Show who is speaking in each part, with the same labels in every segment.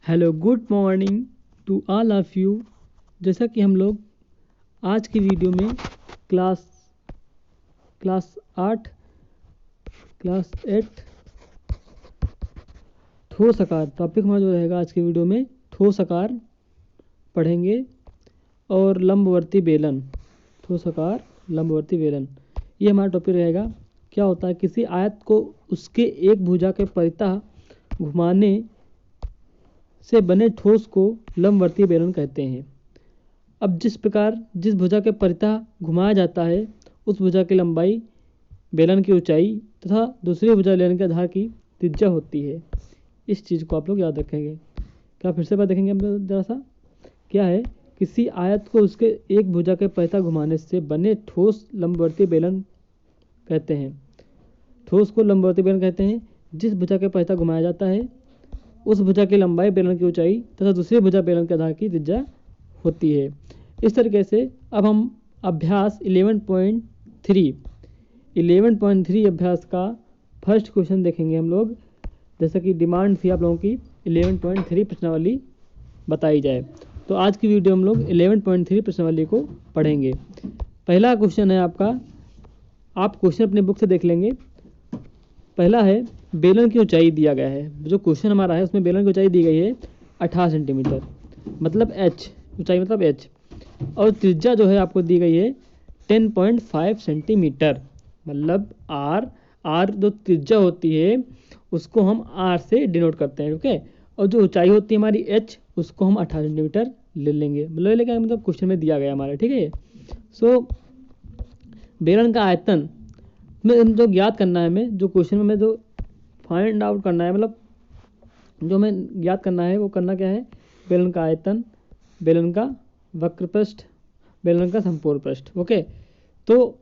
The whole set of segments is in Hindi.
Speaker 1: Hello good morning to all of you. जैसा कि हम लोग आज की वीडियो में क्लास क्लास 8 क्लास 8 ठोस आकार टॉपिक हमारा जो रहेगा आज की वीडियो में ठोस आकार पढ़ेंगे और लंबवर्ती बेलन। ठोस आकार लंबवर्ती बेलन ये हमारा टॉपिक रहेगा। क्या होता है, किसी आयत को उसके एक भुजा के परितः घुमाने से बने ठोस को लंबवर्ती बेलन कहते हैं। अब जिस भुजा के परितः घुमाया जाता है उस भुजा की लंबाई, बेलन की ऊंचाई तथा दूसरी भुजा बेलन के आधार की त्रिज्या होती है। इस चीज़ को आप लोग याद रखेंगे। क्या फिर से बात देखेंगे हम लोग जरा सा। क्या है, किसी आयत को उसके एक भुजा के परितः घुमाने से बने ठोस लंबवर्ती बेलन कहते हैं। ठोस को लंबवर्ती बेलन कहते हैं जिस भुजा के परितः घुमाया जाता है उस भुजा की लंबाई, बेलन की ऊंचाई तथा दूसरी भुजा बेलन के आधार की त्रिज्या होती है। इस तरीके से अब हम अभ्यास 11.3 अभ्यास का फर्स्ट क्वेश्चन देखेंगे हम लोग। जैसा कि डिमांड थी आप लोगों की 11.3 प्रश्नावली बताई जाए, तो आज की वीडियो हम लोग 11.3 प्रश्नावली को पढ़ेंगे। पहला क्वेश्चन है आपका, आप क्वेश्चन अपने बुक से देख लेंगे। पहला है, बेलन की ऊंचाई दिया गया है। जो क्वेश्चन हमारा है उसमें बेलन की ऊंचाई दी गई है 18 सेंटीमीटर, मतलब h, ऊंचाई मतलब h, और त्रिज्या जो है आपको दी गई है 10.5 सेंटीमीटर, मतलब r जो त्रिज्या होती है उसको हम r से डिनोट करते हैं, ओके। और जो ऊंचाई होती है हमारी h, उसको हम 18 सेंटीमीटर ले लेंगे, मतलब क्वेश्चन में दिया गया हमारा, ठीक है। सो बेलन का आयतन में जो ज्ञात करना है, हमें जो क्वेश्चन में जो फाइंड आउट करना है, मतलब जो हमें ज्ञात करना है वो करना क्या है, बेलन का आयतन, बेलन का वक्र पृष्ठ, बेलन का समकोण पृष्ठ, ओके। तो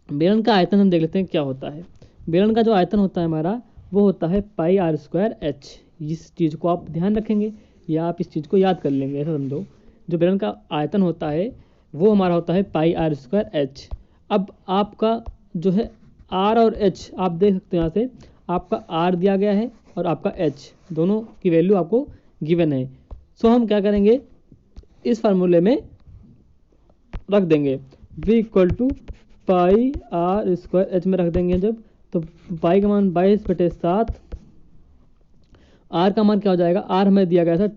Speaker 1: बेलन का आयतन हम देख लेते हैं क्या होता है। बेलन का जो आयतन होता है हमारा वो होता है पाई r स्क्वायर h। इस चीज़ को आप ध्यान रखेंगे या आप इस चीज़ को याद कर लेंगे, ऐसा समझो। जो बेलन का आयतन होता है वो हमारा होता है पाई r स्क्वायर h। अब आपका जो है r और h आप देख सकते हो, यहाँ से आपका r दिया गया है और आपका h, दोनों की वैल्यू आपको गिवन है। सो हम क्या करेंगे, इस फार्मूले में रख देंगे v equal to pi r square h में रख देंगे जब, तो पाई का मान 22/7, r का मान क्या हो जाएगा, r हमें दिया गया था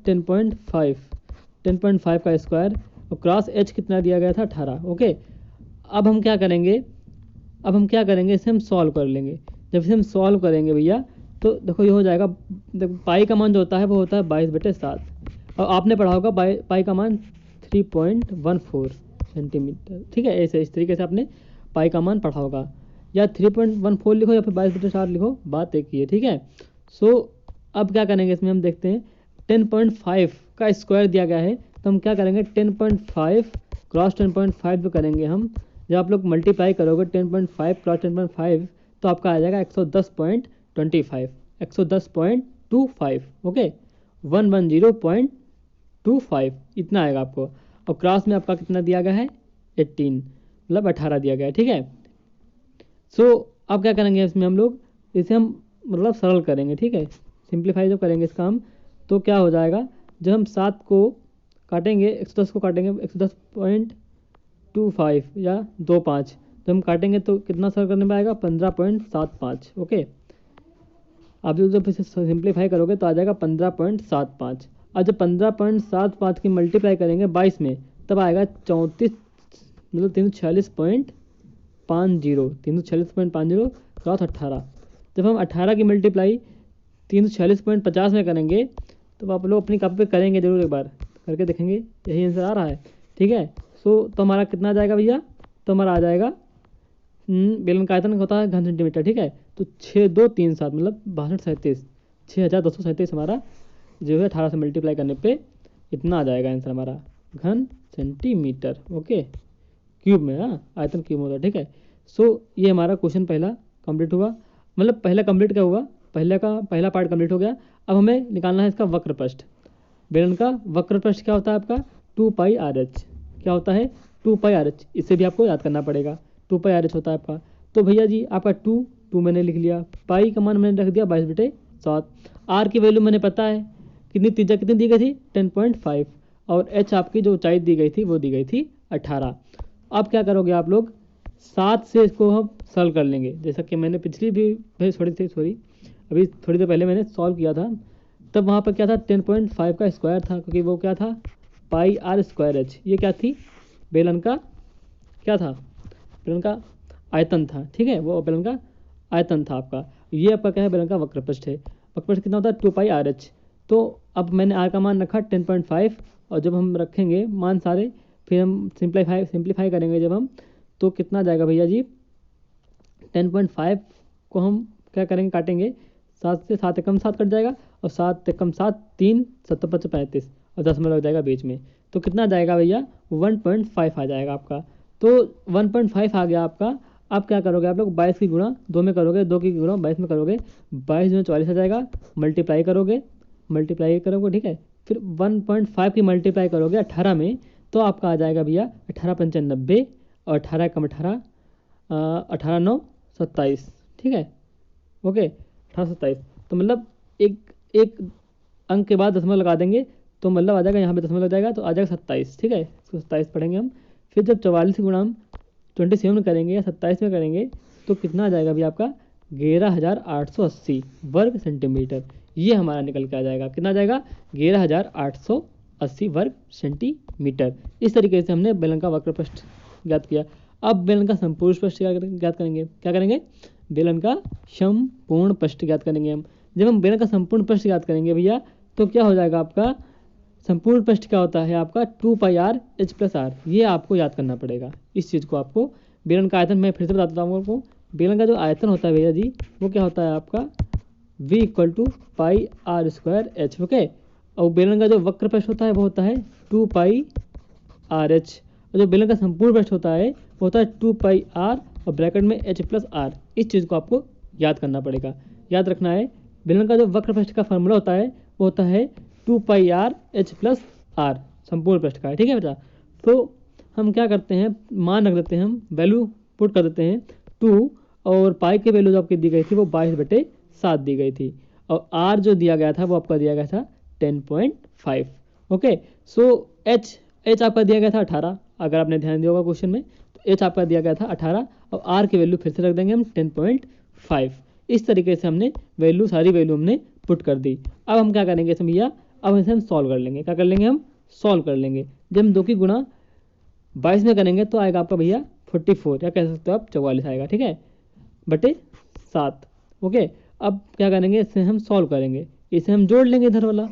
Speaker 1: 10.5 का स्क्वायर, और क्रॉस h कितना दिया गया था 18, ओके। अब हम क्या करेंगे, इसे हम सॉल्व कर लेंगे। जब इसे हम सॉल्व करेंगे भैया, तो देखो ये हो जाएगा, देखो पाई का मान जो होता है वो होता है 22/7, और आपने पढ़ा होगा पाई का मान 3.14 सेंटीमीटर, ठीक है। ऐसे इस तरीके से आपने पाई का मान पढ़ा होगा, या 3.14 लिखो या फिर 22/7 लिखो, बात एक ही है, ठीक है। सो अब क्या करेंगे, इसमें हम देखते हैं 10.5 का स्क्वायर दिया गया है, तो हम क्या करेंगे 10.5 क्रॉस 10.5 जो करेंगे हम, जब आप लोग मल्टीप्लाई करोगे 10.5 क्रॉस 10.5 तो आपका आ जाएगा 110.25, 110.25, ओके, 110.25 इतना आएगा आपको। और क्रॉस में आपका कितना दिया गया है 18, मतलब 18 दिया गया है, ठीक है। सो अब क्या करेंगे, इसमें हम लोग इसे हम मतलब सरल करेंगे, ठीक है। सिंप्लीफाई जब करेंगे इसका हम, तो क्या हो जाएगा, जब हम 7 को काटेंगे 110 को काटेंगे 110.25 या 25, जब हम काटेंगे तो कितना सरल करने में आएगा 15.75, ओके। आप जब इसे सिंप्लीफाई करोगे तो आ जाएगा 15.75। अब जब 15.75 की मल्टीप्लाई करेंगे 22 में, तब आएगा 34, मतलब 346.50 क्रॉस 18। जब हम 18 की मल्टीप्लाई 346.50 में करेंगे, तो आप लोग अपनी कॉपी पे करेंगे जरूर, एक बार करके देखेंगे, यही आंसर आ रहा है, ठीक है। सो तो हमारा कितना आ जाएगा भैया, तो हमारा आ जाएगा बेलन का आयतन होता है घन सेंटीमीटर, ठीक है। तो 6237 मतलब 6237 हमारा जो है 18 से मल्टीप्लाई करने पे इतना आ जाएगा आंसर हमारा घन सेंटीमीटर, ओके, क्यूब में, हाँ आयतन क्यूब होता है, ठीक है। सो ये हमारा क्वेश्चन पहला कंप्लीट हुआ, मतलब पहला कंप्लीट क्या हुआ, पहला पार्ट कंप्लीट हो गया। अब हमें निकालना है इसका वक्र पृष्ठ। बेलन का वक्र पृष्ठ क्या होता है आपका 2 पाई RH, क्या होता है 2 पाई RH, इससे भी आपको याद करना पड़ेगा, 2 पाई RH होता है आपका। तो भैया जी आपका 2 मैंने लिख लिया, पाई का मान मैंने रख दिया 22/7, r की वैल्यू मैंने पता है कितनी त्रिज्या कितनी दी गई थी 10.5 और h आपकी जो ऊंचाई दी गई थी वो दी गई थी 18। अब क्या करोगे आप लोग 7 से इसको हम सॉल्व कर लेंगे, जैसा कि मैंने पिछली भी सॉरी अभी थोड़ी देर पहले मैंने सॉल्व किया था, तब वहाँ पर क्या था 10.5 का स्क्वायर था, क्योंकि वो क्या था पाई आर स्क्वायर एच, ये क्या थी बेलन का क्या था, बेलन का आयतन था, ठीक है, वो बेलन का आयतन था आपका। ये आपका क्या है बेलन का वक्रपृष्ठ है, वक्रपृष्ठ कितना होता है 2 पाई आर एच। तो अब मैंने आर का मान रखा 10.5 और जब हम रखेंगे मान सारे फिर हम सिंप्लीफाई करेंगे जब हम, तो कितना जाएगा भैया जी 10.5 को हम क्या करेंगे काटेंगे 7 से, 7 एकम 7 कट जाएगा और 7 एकम 7 3 7 5 35 और 10 में लग जाएगा बीच में, तो कितना जाएगा भैया 1.5 आ जाएगा आपका। तो 1.5 आ गया आपका। अब क्या करोगे आप लोग 22 की गुणा 2 में करोगे, 2 की गुणा 22 में करोगे, 22 में 44 आ जाएगा, मल्टीप्लाई करोगे ठीक है, फिर 1.5 की मल्टीप्लाई करोगे 18 में, तो आपका आ जाएगा भैया 18 पंचन 90 और 18 कम 18 18 9 27, ठीक है, ओके 18 27। तो मतलब एक अंक के बाद दशमलव लगा देंगे तो मतलब आ जाएगा यहाँ पे दशमलव लग जाएगा तो आ जाएगा 27, ठीक है, इसको 27 पढ़ेंगे हम। फिर जब 44 गुणा हम 27 में करेंगे या 27 में करेंगे तो कितना आ जाएगा भैया आपका 11880 वर्ग सेंटीमीटर, ये हमारा निकल के आ जाएगा, कितना आ जाएगा 11880 वर्ग सेंटीमीटर। इस तरीके से हमने बेलन का वक्रपृष्ठ ज्ञात किया। अब बेलन का संपूर्ण पृष्ठ ज्ञात करेंगे, क्या करेंगे बेलन का संपूर्ण पृष्ठ ज्ञात करेंगे हम। जब हम बेलन का संपूर्ण पृष्ठ ज्ञात करेंगे भैया तो क्या हो जाएगा आपका संपूर्ण पृष्ठ क्या होता है आपका 2 पाई आर एच प्लस आर, ये आपको याद करना पड़ेगा इस चीज़ को आपको। बेलन का आयतन मैं फिर से बताता हूँ आपको, बेलन का जो आयतन होता है भैया जी वो क्या होता है आपका v equal to pi R square H, okay. और बेलन का जो वक्र पृष्ठ होता है वो होता है 2 पाई आर एच, और जो बेलन का संपूर्ण पृष्ठ होता है वो होता है 2 पाई आर और ब्रैकेट में एच प्लस आर। इस चीज़ को आपको याद करना पड़ेगा, याद रखना है। बेलन का जो वक्र पृष्ठ का फॉर्मूला होता है वो होता है 2 पाई आर एच प्लस आर, संपूर्ण पृष्ठ का है, ठीक है बेटा। तो हम क्या करते हैं मान रख देते हैं, हम वैल्यू पुट कर देते हैं 2 और पाई की वैल्यू जो आपकी दी गई थी वो 22/7 दी गई थी और आर जो दिया गया था वो आपका दिया गया था 10.5, ओके। सो एच आपका दिया गया था 18, अगर आपने ध्यान दिया होगा क्वेश्चन में, तो एच आपका दिया गया था 18 और आर की वैल्यू फिर से रख देंगे हम 10.5। इस तरीके से हमने सारी वैल्यू हमने पुट कर दी। अब हम क्या करेंगे इसमें भैया, अब इसे हम सॉल्व कर लेंगे, क्या कर लेंगे हम सॉल्व कर लेंगे। जब हम 2 की गुणा 22 में करेंगे तो आएगा आपका भैया 44 या कह सकते हो आप 44 आएगा, ठीक है, बटे 7, ओके। अब क्या करेंगे इसे हम सॉल्व करेंगे, इसे हम जोड़ लेंगे इधर वाला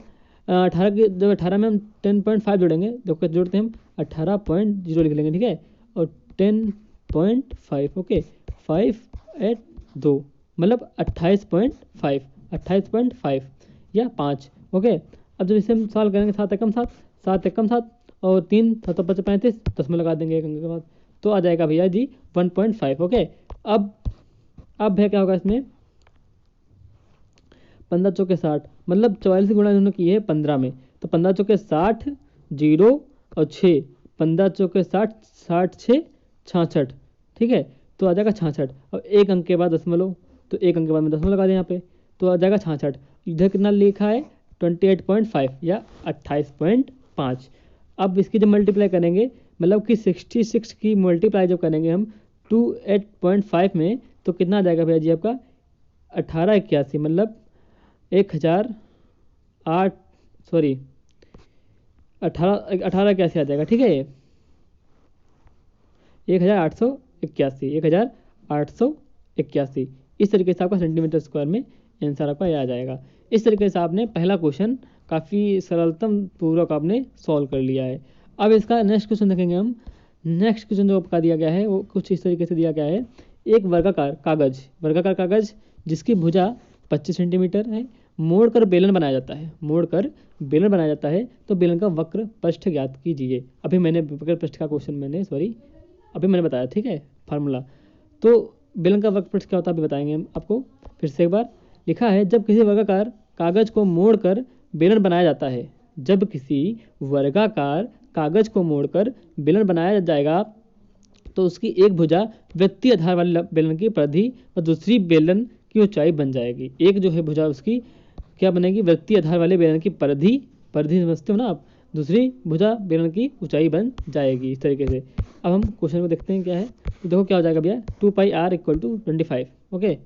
Speaker 1: 18 के, जब 18 में हम 10.5 जोड़ेंगे, देखो जोड़ते हैं हम 18.0 लिख लेंगे, ठीक है, और 10.5, ओके 5 8 2 मतलब 28.5 या 5, ओके। अब जब इसे हम सॉल्व करेंगे 7 एकम 7 और 3 7 5 35 10 में लगा देंगे एक अंक के बाद, तो आ जाएगा भैया जी 1.5, ओके। अब है क्या होगा इसमें 15 चौके 60 मतलब 44 गुणा इन्होंने किए है 15 में, तो 15 चौके 60 0 और 6 15 चौके 60 60 6 66, ठीक है, तो आ जाएगा 66 और एक अंक के बाद दशमलव, तो एक अंक के बाद में दशमलव लगा दें यहाँ पे तो आ जाएगा 66। इधर कितना लिखा है 28.5 या 28.5। अब इसकी जब मल्टीप्लाई करेंगे मतलब कि 66 की मल्टीप्लाई जब करेंगे हम 28.5 में तो कितना आ जाएगा भैया जी आपका 1881 मतलब 1881 आ जाएगा, ठीक है, ये 1881 इस तरीके से आपका सेंटीमीटर स्क्वायर में आंसर आपका यह आ जाएगा। इस तरीके से आपने पहला क्वेश्चन काफ़ी सरलतम पूर्वक आपने सॉल्व कर लिया है। अब इसका नेक्स्ट क्वेश्चन देखेंगे हम। नेक्स्ट क्वेश्चन जो आपका दिया गया है वो कुछ इस तरीके से दिया गया है, एक वर्गाकार कागज जिसकी भुजा 25 सेंटीमीटर है, मोड़कर बेलन बनाया जाता है, तो बेलन का वक्र पृष्ठ ज्ञात कीजिए। अभी मैंने वक्र पृष्ठ का क्वेश्चन अभी मैंने बताया, ठीक है, फार्मूला। तो बेलन का वक्र पृष्ठ क्या होता है अभी बताएंगे हम आपको फिर से एक बार। लिखा है जब किसी वर्गाकार कागज को मोड़कर बेलन बनाया जाता है, जब किसी वर्गाकार कागज को मोड़कर बेलन बनाया जाएगा तो उसकी एक भुजा वृत्तीय आधार वाले बेलन की परिधि और दूसरी बेलन की ऊंचाई बन जाएगी। एक जो है भुजा उसकी क्या बनेगी, वृत्तीय आधार वाले बेलन की परिधि, परिधि समझते हो ना आप, दूसरी भुजा बेलन की ऊंचाई बन जाएगी इस तरीके से। अब हम क्वेश्चन को देखते हैं क्या है। तो देखो क्या हो जाएगा भैया, 2πr equal to 25। Okay,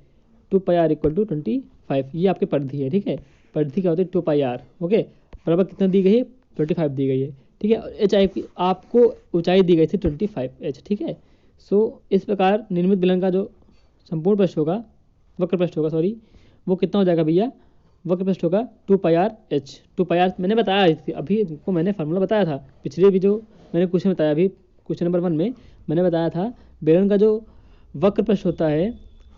Speaker 1: 2πr equal to 25, ये आपकी परिधि है। ठीक है, परिधि क्या होती है 2πr। ओके, बराबर कितना दी गई है, 25 दी गई है। ठीक है, एच आपको ऊंचाई दी गई थी 25h। ठीक है, सो इस प्रकार निर्मित बेलन का जो संपूर्ण पृष्ठ होगा, वक्र पृष्ठ होगा सॉरी, वो कितना हो जाएगा भैया, वक्र पृष्ठ होगा 2πr/h। 2πr मैंने बताया अभी को, मैंने फार्मूला बताया था पिछले भी जो मैंने क्वेश्चन बताया, अभी क्वेश्चन नंबर 1 में मैंने बताया था बेलन का जो वक्र पृष्ठ होता है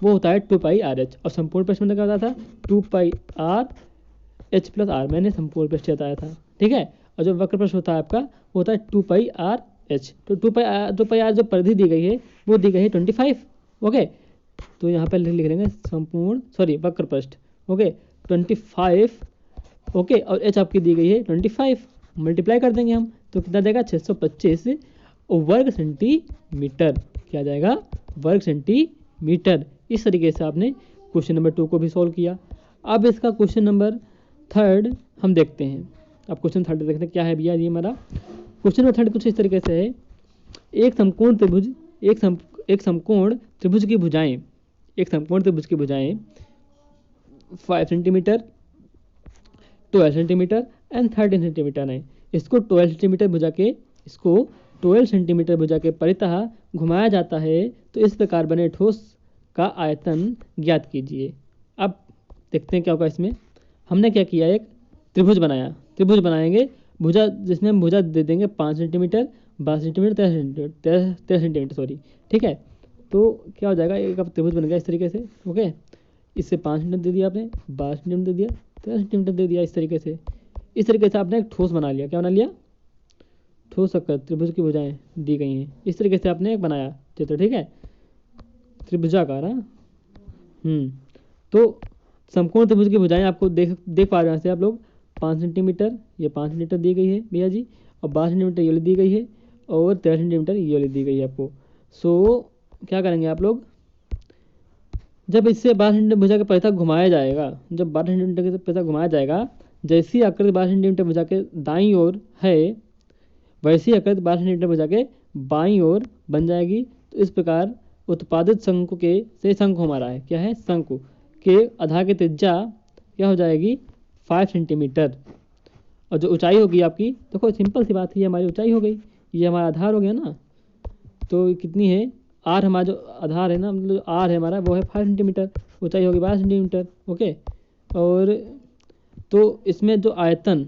Speaker 1: वो होता है 2πr/h, और संपूर्ण पृष्ठ में क्या होता था 2πr/h+r, मैंने संपूर्ण पृष्ठ बताया था। ठीक है, और जो वक्र पृष्ठ होता है आपका वो होता है 2πr/h। तो 2πr जो परिधि दी गई है वो दी गई है 25। ओके, तो यहाँ पे लिख लेंगे संपूर्ण सॉरी वक्र पृष्ठ। ओके, 25। ओके, और एच आपकी दी गई है 25, मल्टीप्लाई कर देंगे हम तो कितना देगा 625 वर्ग सेंटीमीटर। क्या जाएगा, वर्ग सेंटीमीटर। इस तरीके से आपने क्वेश्चन नंबर 2 को भी सॉल्व किया। अब इसका क्वेश्चन नंबर 3 हम देखते हैं। अब क्वेश्चन 3 देखते हैं क्या है भैया, ये हमारा क्वेश्चन नंबर 3 कुछ इस तरीके से है। एक समकोण त्रिभुज, एक समकोण त्रिभुज की भुजाएं, एक समकोण त्रिभुज की भुजाएं 5 सेंटीमीटर, 12 सेंटीमीटर एंड 13 सेंटीमीटर है। इसको 12 सेंटीमीटर भुजा के परितः घुमाया जाता है, तो इस प्रकार बने ठोस का आयतन ज्ञात कीजिए। अब देखते हैं क्या होगा इसमें। हमने क्या किया, एक त्रिभुज बनाया, त्रिभुज बनाएंगे, भुजा जिसमें हम भुजा दे देंगे 5 सेंटीमीटर, 12 सेंटीमीटर, 13 सेंटीमीटर सॉरी। ठीक है, तो क्या हो जाएगा, एक अब त्रिभुज बन गया इस तरीके से। ओके, इससे 5 सेंटीमीटर दे दिया आपने, 12 सेंटीमीटर दे दिया, 13 सेंटीमीटर दे दिया। इस तरीके से आपने एक ठोस बना लिया। क्या बना लिया, ठोस आकृति, त्रिभुज की भुजाएं दी गई हैं। इस तरीके से आपने एक बनाया चित्र। ठीक है, त्रिभुजाकार। तो समकोण त्रिभुज की भुजाएं आपको देख पा रहे हैं से आप लोग, 5 सेंटीमीटर, ये 5 सेंटीमीटर दी गई है भैया जी, और 12 सेंटीमीटर ये वाली दी गई है, और 13 सेंटीमीटर ये वाली दी गई है आपको। सो क्या करेंगे आप लोग, जब इससे 12 सेंटीमीटर भुजा के परितः घुमाया जाएगा, जब 12 सेंटीमीटर के परितः घुमाया जाएगा, जैसी आकृति 12 सेंटीमीटर भुजा के दाईं ओर है वैसी आकृति 12 सेंटीमीटर भुजा के बाईं ओर बन जाएगी। तो इस प्रकार उत्पादित शंकु के से शंकु हमारा है, क्या है, शंकु के आधार की त्रिज्या क्या हो जाएगी 5 सेंटीमीटर, और जो ऊंचाई होगी आपकी, देखो सिंपल सी बात है, ये हमारी ऊंचाई हो गई, ये हमारा आधार हो गया ना। तो कितनी है, आर हमारा जो आधार है ना, मतलब आर है हमारा वो है 5 सेंटीमीटर, ऊंचाई होगी 12 सेंटीमीटर। ओके, और तो इसमें जो आयतन,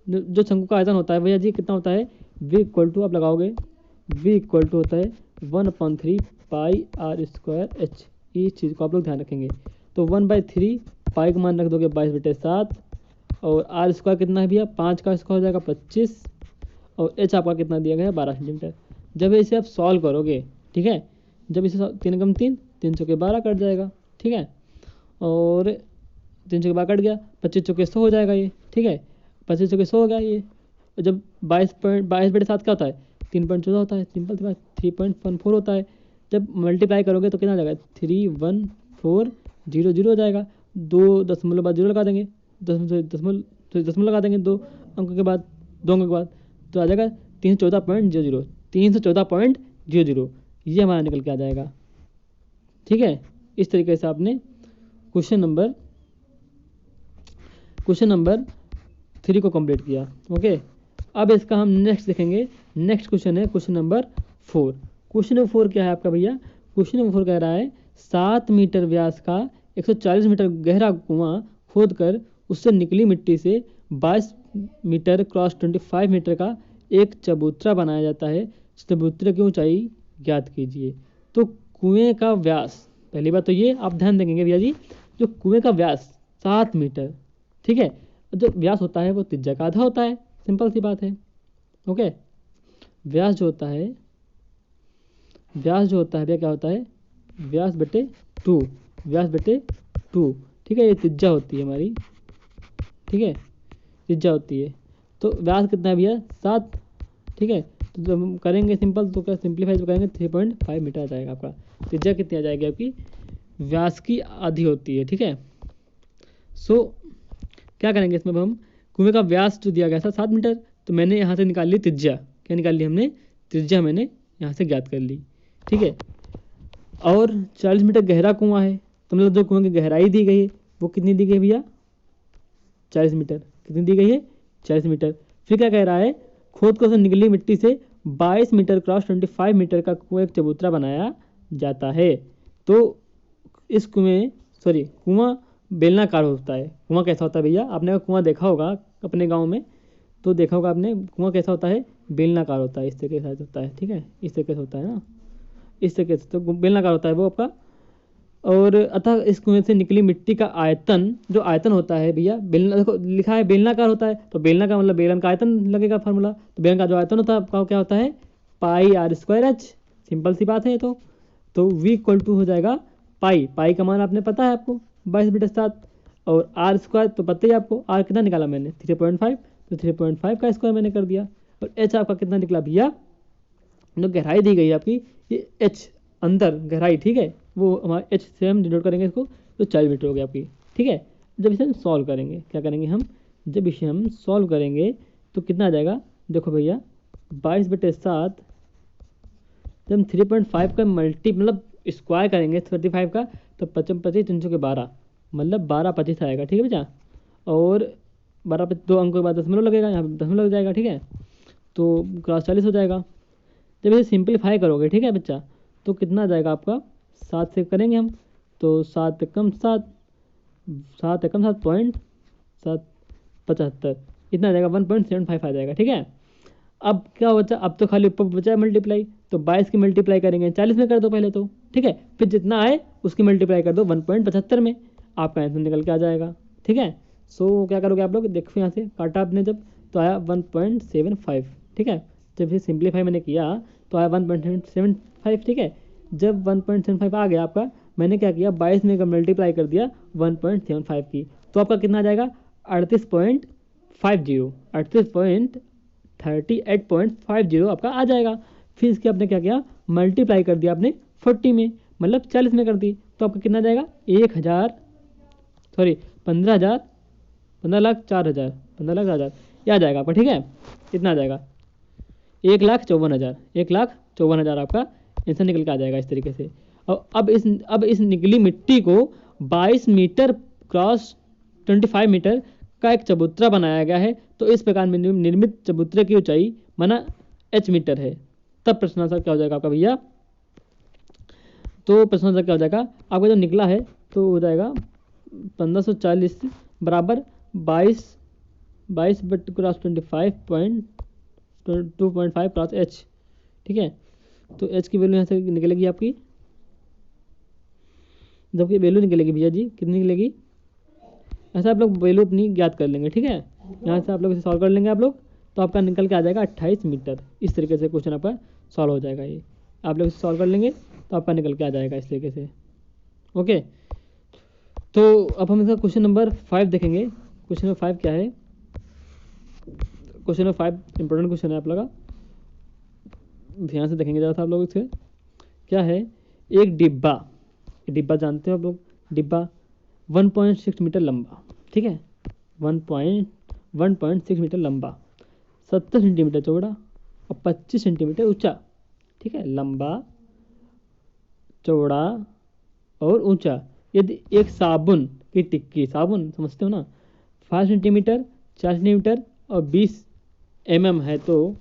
Speaker 1: जो शंकु का आयतन होता है भैया जी कितना होता है, v इक्वल टू आप लगाओगे, v इक्वल टू होता है 1/3πr²h। इस चीज़ को आप लोग ध्यान रखेंगे। तो 1/3 पाई का मान रख दोगे 22/7, और आर स्क्वायर कितना है भैया, 5 का स्क्वायर हो जाएगा 25, और एच आपका कितना दिया गया है 12 सेंटीमीटर। जब इसे आप सॉल्व करोगे, ठीक है, जब इसे 3 × 3 300 के 12 कट जाएगा। ठीक है, और 300 के 12 कट गया, 25 चौके 100 हो जाएगा ये। ठीक है, 25 चौके 100 हो गया ये। जब 22/7 क्या होता है, 3.14 होता है, सिंपल सी बात 3.14 होता है। जब मल्टीप्लाई करोगे तो कितना हो जाएगा 31400 हो जाएगा। 2 दशमलव बाद 0 लगा देंगे, दशमलव लगा देंगे 2 अंकों के बाद, 2 अंकों के बाद, तो आ जाएगा 314.00, 314.00, ये हमारा निकल के आ जाएगा। ठीक है, इस तरीके से आपने क्वेश्चन नंबर 3 को कंप्लीट किया। ओके, अब इसका हम नेक्स्ट देखेंगे। नेक्स्ट क्वेश्चन है क्वेश्चन नंबर 4। क्वेश्चन नंबर 4 क्या है आपका भैया, क्वेश्चन नंबर 4 कह रहा है 7 मीटर व्यास का 140 मीटर गहरा कुआं खोदकर उससे निकली मिट्टी से 22 मीटर क्रॉस 25 मीटर का एक चबूतरा बनाया जाता है। चबूतरे की ऊंचाई ज्ञात कीजिए। तो कुएं का व्यास, पहली बात तो ये आप ध्यान देंगे भैया जी, जो कुएं का व्यास 7 मीटर, ठीक है, जो व्यास होता है वो त्रिज्या का आधा होता है, सिंपल सी बात है। ओके, व्यास जो होता है भैया क्या होता है, व्यास बटे 2, ठीक है, ये त्रिज्या होती है हमारी, ठीक है, त्रिज्या होती है। तो व्यास कितना है भैया 7, ठीक है, तो जब हम करेंगे सिंपल तो क्या सिंप्लीफाई तो करेंगे 3.5 मीटर आ जाएगा आपका। त्रिज्या कितनी आ जाएगी आपकी, व्यास की आधी होती है। ठीक है, सो क्या करेंगे इसमें हम, कुएं का व्यास जो दिया गया था 7 मीटर, तो मैंने यहाँ से निकाल ली त्रिज्या। क्या निकाल ली हमने, त्रिज्या मैंने यहाँ से ज्ञात कर ली। ठीक है, और 40 मीटर गहरा कुआं है, तो मतलब जो कुएं की गहराई दी गई है वो कितनी दी गई भैया, 40 मीटर। कितनी दी गई है, 40 मीटर। फिर क्या कह रहा है, खोद को से निकली मिट्टी से 22 मीटर क्रॉस 25 मीटर का कुआं एक चबूतरा बनाया जाता है। तो इस कुआं बेलनाकार होता है। कुआं कैसा होता है भैया, आपने कुआं देखा होगा अपने गांव में, तो देखा होगा आपने कुआं कैसा होता है, बेलनाकार होता है, इस तरीके से होता है। ठीक है, इस तरीके से होता है ना, इस तरीके से तो बेलनाकार होता है वो आपका। और अतः इस कुएं से निकली मिट्टी का आयतन, जो आयतन होता है भैया, बेलना, देखो लिखा है बेलनाकार होता है, तो बेलना का मतलब बेलन का आयतन लगेगा फार्मूला। तो बेलन का जो आयतन होता है आपका क्या होता है, पाई आर स्क्वायर एच। सिंपल सी बात है। तो वी इक्वल टू हो जाएगा पाई का मान आपने पता है आपको 22/7, और आर स्क्वायर तो पता ही आपको, आर कितना निकाला मैंने 3.5, तो 3.5 का स्क्वायर मैंने कर दिया। और एच आपका कितना निकला भैया, जो गहराई दी गई है आपकी, ये एच अंदर गहराई, ठीक है, वो हमारे एच से हम डिनोट करेंगे इसको, तो 40 मीटर हो गया आपकी। ठीक है, जब इसे हम सॉल्व करेंगे, क्या करेंगे हम, जब इसे हम सॉल्व करेंगे तो कितना आ जाएगा, देखो भैया 22/7, जब हम 3.5 का मतलब स्क्वायर करेंगे 35 का, तो 25 300 के 12, मतलब 12/25 आएगा। ठीक है बच्चा, और 12/25 2 अंकों के बाद दशमलव लगेगा, यहाँ पे दशमलव लग जाएगा। ठीक है, तो क्रॉस 40 हो जाएगा। जब इसे सिंपलीफाई करोगे, ठीक है बच्चा, तो कितना आ जाएगा आपका, 7 से करेंगे हम, तो 7 एकम 7, 7 एकम 7.775, इतना आ जाएगा 1.75 आ जाएगा। ठीक है, अब क्या बचा, अब तो खाली ऊपर बचा है मल्टीप्लाई, तो 22 की मल्टीप्लाई करेंगे 40 में कर दो पहले तो। ठीक है, फिर जितना आए उसकी मल्टीप्लाई कर दो 1.75 में, आपका आंसर निकल के आ जाएगा। ठीक है, सो क्या करोगे आप लोग, देखो यहाँ से काटा आपने जब, तो आया 1.75। ठीक है, जब फिर सिंप्लीफाई मैंने किया तो आया 1.75। ठीक है, जब 1.75 आ गया आपका, मैंने क्या किया 22 में मल्टीप्लाई कर दिया 1.75 की, तो आपका कितना आ जाएगा 38.50, 38.50 आपका आ जाएगा। फिर इसके आपने क्या किया, मल्टीप्लाई कर दिया आपने 40 में, मतलब 40 में कर दी, तो आपका कितना आ जाएगा 15,000 15,04,000 15,04,000 यह आ जाएगा आपका। ठीक है, इतना आ जाएगा 1,54,000 1,54,000 आपका आंसर निकल के आ जाएगा इस तरीके से। और अब इस निकली मिट्टी को 22 मीटर क्रॉस 25 मीटर का एक चबूतरा बनाया गया है, तो इस प्रकार निर्मित चबूतरे की ऊंचाई माना h मीटर है। तब प्रश्न आंसर क्या हो जाएगा आपका भैया, तो प्रश्न आंसर क्या हो जाएगा आपका, जो निकला है तो हो जाएगा 1540 बराबर 22 बट क्रॉस 25.2.5 क्रॉस h। ठीक है, तो h की वैल्यू यहाँ से निकलेगी आपकी, जबकि वैल्यू निकलेगी भैया जी कितनी निकलेगी, ऐसा आप लोग वैल्यू अपनी ज्ञात कर लेंगे। ठीक है, यहाँ से आप लोग इसे सॉल्व कर लेंगे आप लोग, तो आपका निकल के आ जाएगा 28 मीटर। इस तरीके से क्वेश्चन आपका सॉल्व हो जाएगा। ये आप लोग इसे सॉल्व कर लेंगे तो आपका निकल के आ जाएगा इस तरीके से। ओके, तो अब हम इसका क्वेश्चन नंबर 5 देखेंगे। क्वेश्चन नंबर 5 क्या है, क्वेश्चन नंबर 5 इंपॉर्टेंट क्वेश्चन है आप लोग का, ध्यान से देखेंगे ज़रा सा आप लोग। इससे क्या है, एक डिब्बा जानते हो आप लोग, डिब्बा 1.6 मीटर लंबा, ठीक है, 1.6 मीटर लंबा, 70 सेंटीमीटर चौड़ा और 25 सेंटीमीटर ऊंचा। ठीक है, लंबा, चौड़ा और ऊंचा। यदि एक साबुन की टिक्की, साबुन समझते हो ना, 5 सेंटीमीटर, 4 सेंटीमीटर और 20 mm है, तो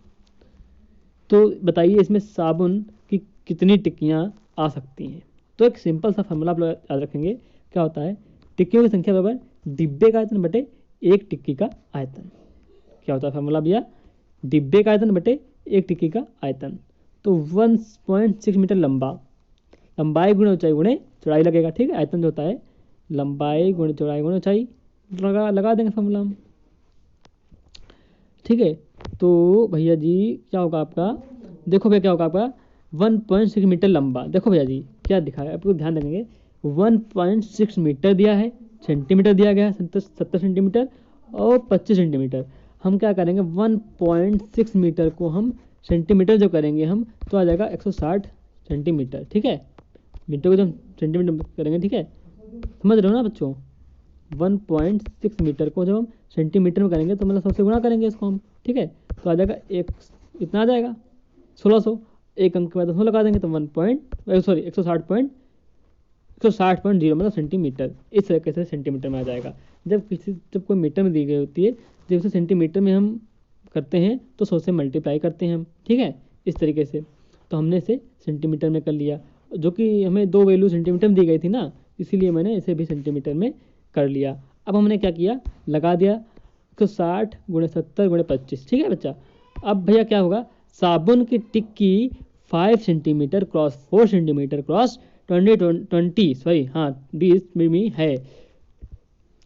Speaker 1: बताइए इसमें साबुन की कितनी टिक्कियाँ आ सकती हैं। तो एक सिंपल सा फॉर्मूला आप लोग याद रखेंगे, क्या होता है, टिक्कियों की संख्या बराबर डिब्बे का आयतन बटे एक टिक्की का आयतन। क्या होता है फॉर्मूला भैया, डिब्बे का आयतन बटे एक टिक्की का आयतन। तो 1.6 मीटर लंबाई गुणे ऊंचाई गुणे चौड़ाई लगेगा। ठीक है, आयतन जो होता है लंबाई गुणे चौड़ाई गुणे ऊंचाई लगा देंगे फॉर्मूला हम। ठीक है, तो भैया जी क्या होगा आपका, देखो भैया क्या होगा आपका 1.6 मीटर लंबा। देखो भैया जी क्या दिखा है आपको, ध्यान देंगे 1.6 मीटर दिया है, सेंटीमीटर दिया गया है 70 सेंटीमीटर और 25 सेंटीमीटर। हम क्या करेंगे 1.6 मीटर को हम सेंटीमीटर जो करेंगे हम, तो आ जाएगा 160 सेंटीमीटर। ठीक है, मीटर को जब सेंटीमीटर करेंगे, ठीक है, समझ रहे हो ना बच्चों, 1.6 मीटर को जब हम सेंटीमीटर में करेंगे तो मतलब 100 से गुणा करेंगे इसको हम, ठीक है। तो आ जाएगा एक, इतना आ जाएगा 1600, एक अंक के बाद 100 लगा देंगे तो 160.0 मतलब सेंटीमीटर, इस तरीके से सेंटीमीटर में आ जाएगा। जब कोई मीटर में दी गई होती है, जब उसे सेंटीमीटर में हम करते हैं तो 100 से मल्टीप्लाई करते हैं हम, ठीक है, इस तरीके से। तो हमने इसे सेंटीमीटर में कर लिया, जो कि हमें दो वैल्यू सेंटीमीटर में दी गई थी ना, इसीलिए मैंने इसे भी सेंटीमीटर में कर लिया। अब हमने क्या किया, लगा दिया 160 × 70 × 25, ठीक है बच्चा। अब भैया क्या होगा, साबुन की टिक्की 5 सेंटीमीटर क्रॉस 4 सेंटीमीटर क्रॉस 20 मिमी है।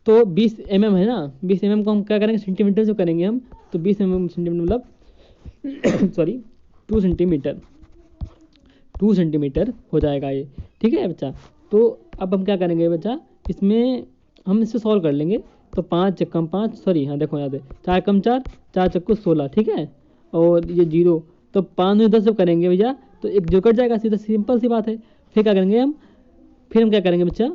Speaker 1: तो 20 mm है ना, 20 mm को हम क्या करेंगे, सेंटीमीटर से करेंगे हम, तो 20 mm सेंटीमीटर मतलब सॉरी 2 सेंटीमीटर हो जाएगा ये, ठीक है बच्चा। तो अब हम क्या करेंगे बच्चा, इसमें हम इसे सॉल्व कर लेंगे। तो 5 चक्कम 5, सॉरी हाँ देखो याद है, 4 कम 4, 4 चक्कू 16, ठीक है, और ये 0, तो 5 में 10 जब करेंगे भैया तो एक जो कट जाएगा, सीधा सिंपल सी बात है। फिर क्या करेंगे हम, फिर हम क्या करेंगे बच्चा,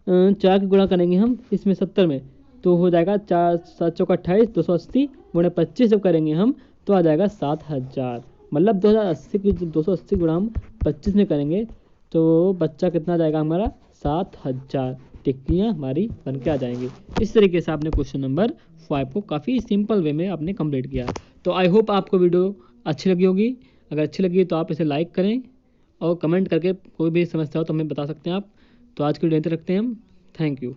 Speaker 1: 4 की गुणा करेंगे हम इसमें 70 में, तो हो जाएगा 4 7 चौका 28, 280 × 25 जब करेंगे हम तो आ जाएगा 7000, मतलब 280 गुणा हम 25 में करेंगे तो बच्चा कितना जाएगा हमारा, 7000 टिक्कियाँ हमारी बन के आ जाएंगी। इस तरीके से आपने क्वेश्चन नंबर 5 को काफ़ी सिंपल वे में आपने कंप्लीट किया। तो आई होप आपको वीडियो अच्छी लगी होगी। अगर अच्छी लगी तो आप इसे लाइक करें और कमेंट करके कोई भी समस्या हो तो हमें बता सकते हैं आप। तो आज की वीडियो यहीं तक रखते हैं हम। Thank you.